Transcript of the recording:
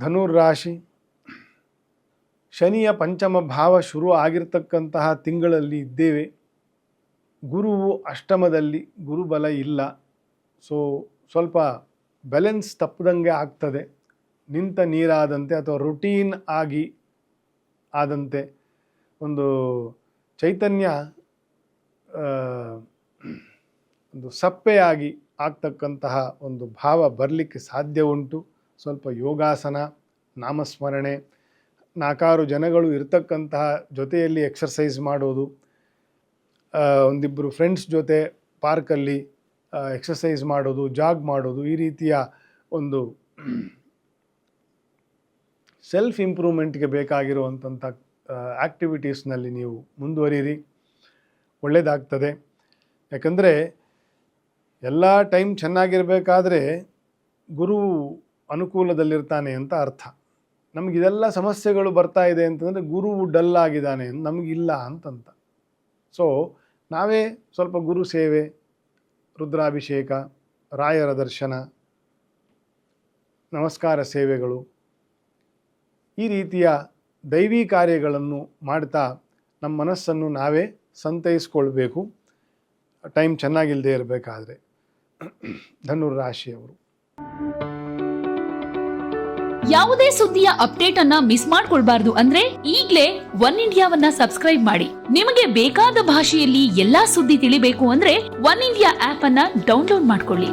ಧನುರ್ ರಾಶಿ, ಶನಿಯ ಪಂಚಮ ಭಾವ ಶುರು ಆಗಿರ್ತಕ್ಕಂತಹ ತಿಂಗಳಲ್ಲಿ ಇದ್ದೇವೆ. ಗುರುವು ಅಷ್ಟಮದಲ್ಲಿ, ಗುರುಬಲ ಇಲ್ಲ. ಸೊ ಸ್ವಲ್ಪ ಬ್ಯಾಲೆನ್ಸ್ ತಪ್ಪದಂಗೆ ಆಗ್ತದೆ. ನಿಂತ ನೀರಾದಂತೆ ಅಥವಾ ರುಟೀನ್ ಆಗಿ ಆದಂತೆ ಒಂದು ಚೈತನ್ಯ ಒಂದು ಸಪ್ಪೆಯಾಗಿ ಆಗ್ತಕ್ಕಂತಹ ಒಂದು ಭಾವ ಬರಲಿಕ್ಕೆ ಸಾಧ್ಯ ಉಂಟು. ಸ್ವಲ್ಪ ಯೋಗಾಸನ, ನಾಮಸ್ಮರಣೆ, 4 ಜನಗಳು ಇರತಕ್ಕಂತಹ ಜೊತೆಯಲ್ಲಿ ಎಕ್ಸರ್ಸೈಸ್ ಮಾಡೋದು, ಒಂದಿಬ್ಬರು ಫ್ರೆಂಡ್ಸ್ ಜೊತೆ ಪಾರ್ಕಲ್ಲಿ ಎಕ್ಸರ್ಸೈಸ್ ಮಾಡೋದು, ಜಾಗ್ ಮಾಡೋದು, ಈ ರೀತಿಯ ಒಂದು ಸೆಲ್ಫ್ ಇಂಪ್ರೂವ್ಮೆಂಟ್ಗೆ ಬೇಕಾಗಿರುವಂಥ ಆ್ಯಕ್ಟಿವಿಟೀಸ್ನಲ್ಲಿ ನೀವು ಮುಂದುವರಿಯಿರಿ, ಒಳ್ಳೆಯದಾಗ್ತದೆ. ಯಾಕಂದರೆ ಎಲ್ಲ ಟೈಮ್ ಚೆನ್ನಾಗಿರಬೇಕಾದ್ರೆ ಗುರು ಅನುಕೂಲದಲ್ಲಿರ್ತಾನೆ ಅಂತ ಅರ್ಥ. ನಮಗಿದೆಲ್ಲ ಸಮಸ್ಯೆಗಳು ಬರ್ತಾ ಇದೆ ಅಂತಂದರೆ ಗುರುವು ಡಲ್ ಆಗಿದ್ದಾನೆ, ನಮಗಿಲ್ಲ ಅಂತಂತ. ಸೊ ನಾವೇ ಸ್ವಲ್ಪ ಗುರು ಸೇವೆ, ರುದ್ರಾಭಿಷೇಕ, ರಾಯರ ದರ್ಶನ, ನಮಸ್ಕಾರ ಸೇವೆಗಳು, ಈ ರೀತಿಯ ದೈವಿ ಕಾರ್ಯಗಳನ್ನು ಮಾಡ್ತಾ ನಮ್ಮ ಮನಸ್ಸನ್ನು ನಾವೇ ಸಂತೈಸ್ಕೊಳ್ಬೇಕು, ಟೈಮ್ ಚೆನ್ನಾಗಿಲ್ಲದೆ ಇರಬೇಕಾದ್ರೆ. ಧನುರ್ ರಾಶಿಯವರು. ಯಾವುದೇ ಸುದ್ದಿಯ ಅಪ್ಡೇಟ್ ಅನ್ನ ಮಿಸ್ ಮಾಡ್ಕೊಳ್ಬಾರ್ದು ಅಂದ್ರೆ ಈಗ್ಲೇ ಒನ್ ಇಂಡಿಯಾವನ್ನ ಸಬ್ಸ್ಕ್ರೈಬ್ ಮಾಡಿ. ನಿಮಗೆ ಬೇಕಾದ ಭಾಷೆಯಲ್ಲಿ ಎಲ್ಲಾ ಸುದ್ದಿ ತಿಳಿಬೇಕು ಅಂದ್ರೆ ಒನ್ ಇಂಡಿಯಾ ಆಪ್ ಅನ್ನ ಡೌನ್ಲೋಡ್ ಮಾಡ್ಕೊಳ್ಳಿ.